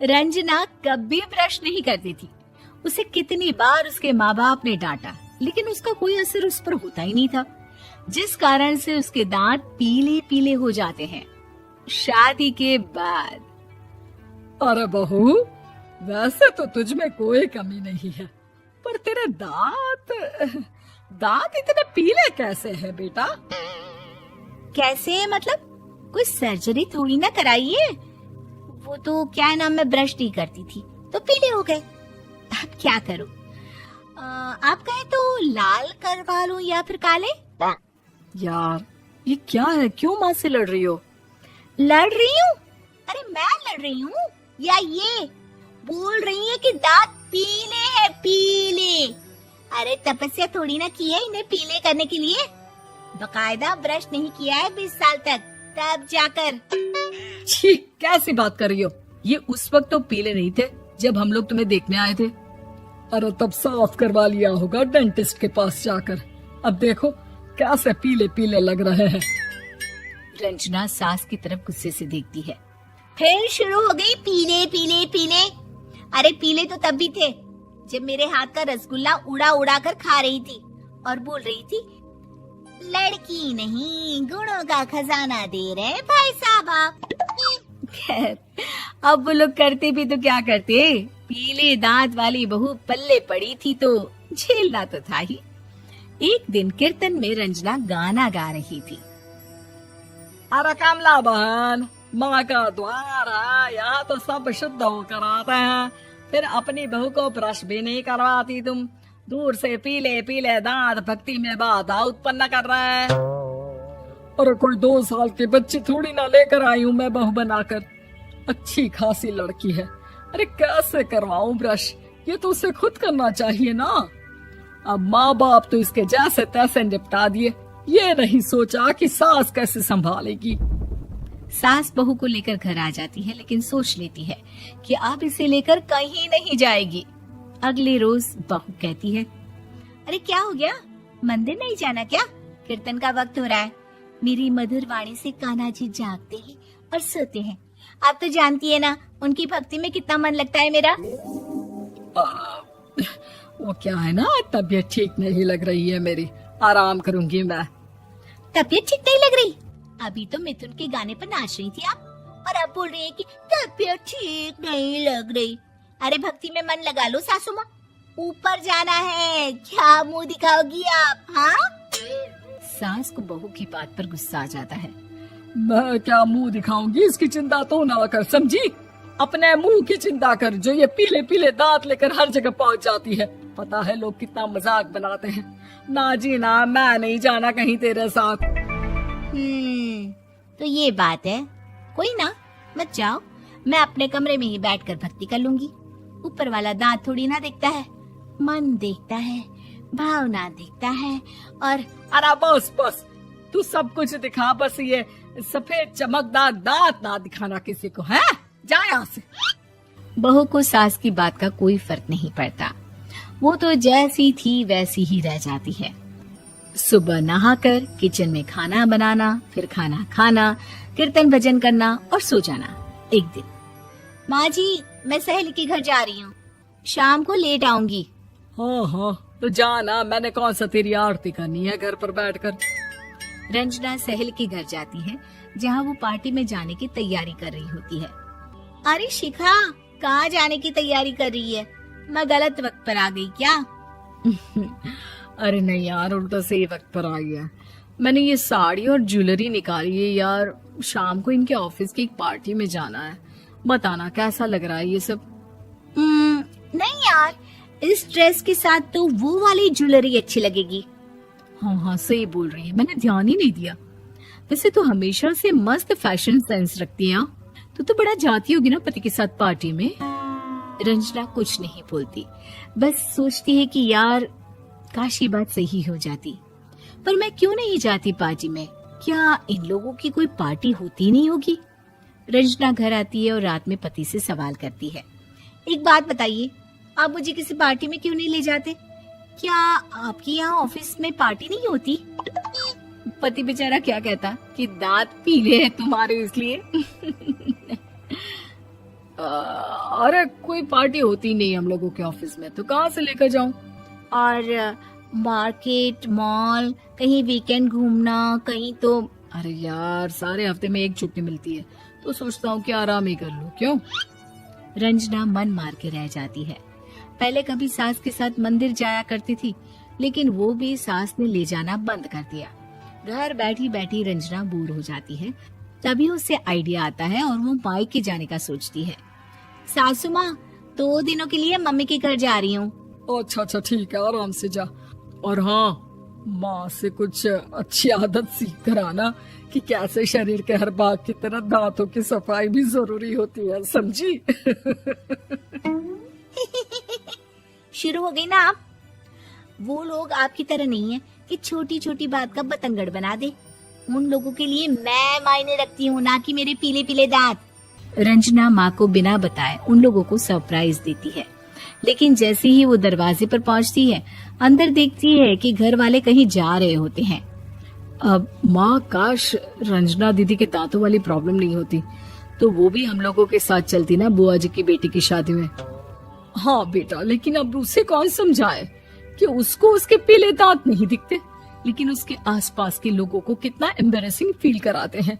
रंजना कभी ब्रश नहीं करती थी। उसे कितनी बार उसके माँ बाप ने डांटा, लेकिन उसका कोई असर उस पर होता ही नहीं था, जिस कारण से उसके दांत पीले पीले हो जाते हैं। शादी के बाद अरे बहू, वैसे तो तुझ में कोई कमी नहीं है, पर तेरे दांत इतने पीले कैसे हैं बेटा? कैसे मतलब? कोई सर्जरी थोड़ी ना कराइए। वो तो क्या नाम, मैं ब्रश नहीं करती थी तो पीले हो गए। अब क्या करूं? आप कहें तो लाल करवा लूं या फिर काले? यार ये क्या है, क्यों माँ से लड़ रही हो? लड़ रही हूँ? अरे मैं लड़ रही हूँ या ये बोल रही है कि दांत पीले हैं, पीले। अरे तपस्या थोड़ी ना की है इन्हें पीले करने के लिए। बकायदा ब्रश नहीं किया है 20 साल तक, तब जाकर। छी, कैसी बात कर रही हो? ये उस वक्त तो पीले नहीं थे जब हम लोग तुम्हें देखने आए थे। अरे तब साफ करवा लिया होगा डेंटिस्ट के पास जाकर। अब देखो कैसे पीले पीले लग रहे हैं। रंजना सास की तरफ गुस्से से देखती है। फिर शुरू हो गई पीले पीले पीले। अरे पीले तो तब भी थे जब मेरे हाथ का रसगुल्ला उड़ा उड़ा कर खा रही थी और बोल रही थी, लड़की नहीं गुणों का खजाना दे रहे भाई साहब आप। खैर, अब वो लोग करते भी तो क्या करते, पीले दांत वाली बहू पल्ले पड़ी थी तो झेलना तो था ही। एक दिन कीर्तन में रंजना गाना गा रही थी। अरे कमला बहन, माँ का द्वार है, यहाँ तो सब शुद्ध होकर आते हैं, फिर अपनी बहू को ब्रश भी नहीं करवाती तुम। दूर से पीले पीले दांत भक्ति में बाधा उत्पन्न कर रहा है। अरे कोई 2 साल के बच्चे थोड़ी ना लेकर आई हूँ मैं बहू बनाकर। अच्छी खासी लड़की है, अरे कैसे करवाऊं ब्रश? ये तो उसे खुद करना चाहिए ना। अब माँ बाप तो इसके जैसे तैसे निपटा दिए, ये नहीं सोचा कि सास कैसे संभालेगी। सास बहू को लेकर घर आ जाती है, लेकिन सोच लेती है कि अब इसे लेकर कहीं नहीं जाएगी। अगले रोज बहू कहती है, अरे क्या हो गया, मंदिर नहीं जाना क्या? कीर्तन का वक्त हो रहा है। मेरी मधुर वाणी से कान्हा जी जागते हैं और सोते हैं। आप तो जानती है ना उनकी भक्ति में कितना मन लगता है मेरा। वो क्या है ना, तबीयत ठीक नहीं लग रही है मेरी, आराम करूंगी मैं। तबीयत ठीक नहीं लग रही? अभी तो मिथुन के गाने पर नाच रही थी आप, और अब बोल रही है कि तबीयत ठीक नहीं लग रही। अरे भक्ति में मन लगा लो सासू माँ, ऊपर जाना है, क्या मुंह दिखाओगी आप? हाँ? सास को बहू की बात पर गुस्सा आ जाता है। मैं क्या मुंह दिखाऊंगी, इसकी चिंता तो ना कर, समझी? अपने मुंह की चिंता कर, जो ये पीले पीले दांत लेकर हर जगह पहुंच जाती है। पता है लोग कितना मजाक बनाते हैं। ना जी ना, मैं नहीं जाना कहीं तेरे साथ। तो ये बात है। कोई ना, मत जाओ, मैं अपने कमरे में ही बैठकर भक्ति कर लूंगी। ऊपर वाला दांत थोड़ी ना देखता है, मन देखता है, भावना देखता है। और अरे बस बस, तू सब कुछ दिखा, बस ये सफेद चमकदार दांत ना दिखाना किसी को, है? जा यहाँ से। बहू को सास की बात का कोई फर्क नहीं पड़ता, वो तो जैसी थी वैसी ही रह जाती है। सुबह नहाकर किचन में खाना बनाना, फिर खाना खाना, कीर्तन भजन करना और सो जाना। एक दिन, माँ जी मैं सहेली के घर जा रही हूँ, शाम को लेट आऊंगी। हाँ हाँ तो जाना, मैंने कौन सा तेरी आरती करनी है घर पर बैठकर। रंजना सहेली के घर जाती है, जहाँ वो पार्टी में जाने की तैयारी कर रही होती है। अरे शिखा, कहाँ जाने की तैयारी कर रही है? मैं गलत वक्त पर आ गई क्या? अरे नहीं यार, उल्टा सही वक्त पर आई है। मैंने ये साड़ी और ज्वेलरी निकाली है यार, शाम को इनके ऑफिस की एक पार्टी में जाना है। बताना कैसा लग रहा है ये सब? नहीं यार, इस ड्रेस के साथ तो वो वाली ज्वेलरी अच्छी लगेगी। हाँ हाँ सही बोल रही है, मैंने ध्यान ही नहीं दिया। वैसे तो हमेशा से मस्त फैशन सेंस रखती है। तो बड़ा जाती होगी ना पति के साथ पार्टी में। रंजना कुछ नहीं बोलती, बस सोचती है कि यार काश ये बात सही हो जाती, पर मैं क्यों नहीं जाती पार्टी में? क्या इन लोगों की कोई पार्टी होती नहीं होगी? रंजना घर आती है और रात में पति से सवाल करती है, एक बात बताइए, आप मुझे किसी पार्टी में क्यों नहीं ले जाते? क्या आपके यहाँ ऑफिस में पार्टी नहीं होती? पति बेचारा क्या कहता कि दांत पीले हैं तुम्हारे इसलिए। अरे कोई पार्टी होती नहीं हम लोगों के ऑफिस में, तो कहाँ से लेकर जाऊं? और मार्केट, मॉल, कहीं वीकेंड घूमना, कहीं तो। अरे यार, सारे हफ्ते में एक छुट्टी मिलती है, तो सोचता हूँ कि आराम ही कर लूं। क्यों? रंजना मन मार के रह जाती है। पहले कभी सास के साथ मंदिर जाया करती थी, लेकिन वो भी सास ने ले जाना बंद कर दिया। घर बैठी बैठी रंजना बोर हो जाती है। तभी उसे आइडिया आता है और वो मायके जाने का सोचती है। सासू माँ, 2 दिनों के लिए मम्मी के घर जा रही हूँ। अच्छा ठीक है, आराम से जा। और हाँ, माँ से कुछ अच्छी आदत सीख कर आना कि कैसे शरीर के हर भाग की तरह दांतों की सफाई भी जरूरी होती है, समझी? शुरू हो गई ना आप। वो लोग आपकी तरह नहीं है कि छोटी छोटी बात का बतंगड़ बना दे। उन लोगों के लिए मैं मायने रखती हूँ, ना कि मेरे पीले पीले दांत। रंजना माँ को बिना बताए उन लोगों को सरप्राइज देती है, लेकिन जैसे ही वो दरवाजे पर पहुंचती है, अंदर देखती है कि घर वाले कहीं जा रहे होते हैं। अब माँ, काश रंजना दीदी के दांतों वाली प्रॉब्लम नहीं होती, तो वो भी हम लोगों के साथ चलती ना बुआ जी की बेटी की शादी में। हाँ बेटा, लेकिन अब उसे कौन समझाए कि उसको उसके पीले दांत नहीं दिखते, लेकिन उसके आसपास के लोगों को कितना एम्बैरेसिंग फील कराते हैं।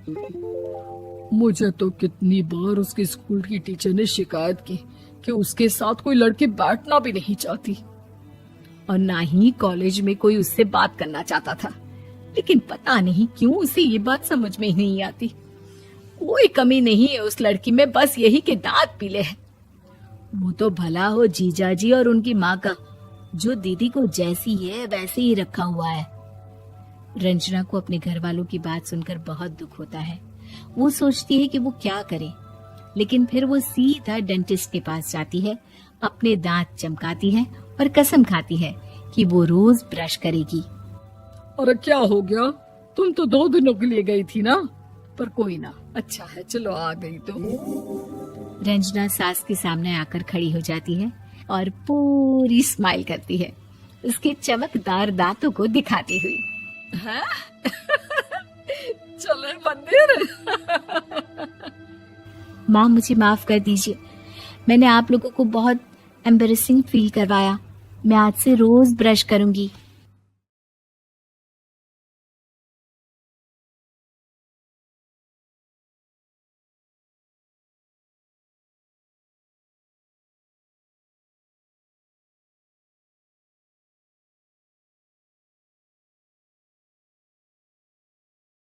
मुझे तो कितनी बार उसके स्कूल की टीचर ने शिकायत की कि उसके साथ कोई लड़की बैठना भी नहीं चाहती, और ना ही कॉलेज में कोई उससे बात करना चाहता था। लेकिन पता नहीं क्यों उसे ये बात समझ में ही नहीं आती। कोई कमी नहीं है उस लड़की में, बस यही कि दांत पीले हैं। वो तो भला हो जीजाजी और उनकी माँ का, जो दीदी को जैसी है वैसे ही रखा हुआ है। रंजना को अपने घर वालों की बात सुनकर बहुत दुख होता है। वो सोचती है कि वो क्या करे, लेकिन फिर वो सीधा डेंटिस्ट के पास जाती है, अपने दांत चमकाती है और कसम खाती है कि वो रोज ब्रश करेगी। अरे क्या हो गया? तुम तो 2 दिनों के लिए गई थी ना। पर कोई ना, अच्छा है, चलो आ गई तो। रंजना सास के सामने आकर खड़ी हो जाती है और पूरी स्माइल करती है, उसके चमकदार दांतों को दिखाती हुई। चले मंदिर। माँ, मुझे माफ कर दीजिए, मैंने आप लोगों को बहुत एम्बैरेसिंग फील करवाया। मैं आज से रोज ब्रश करूंगी।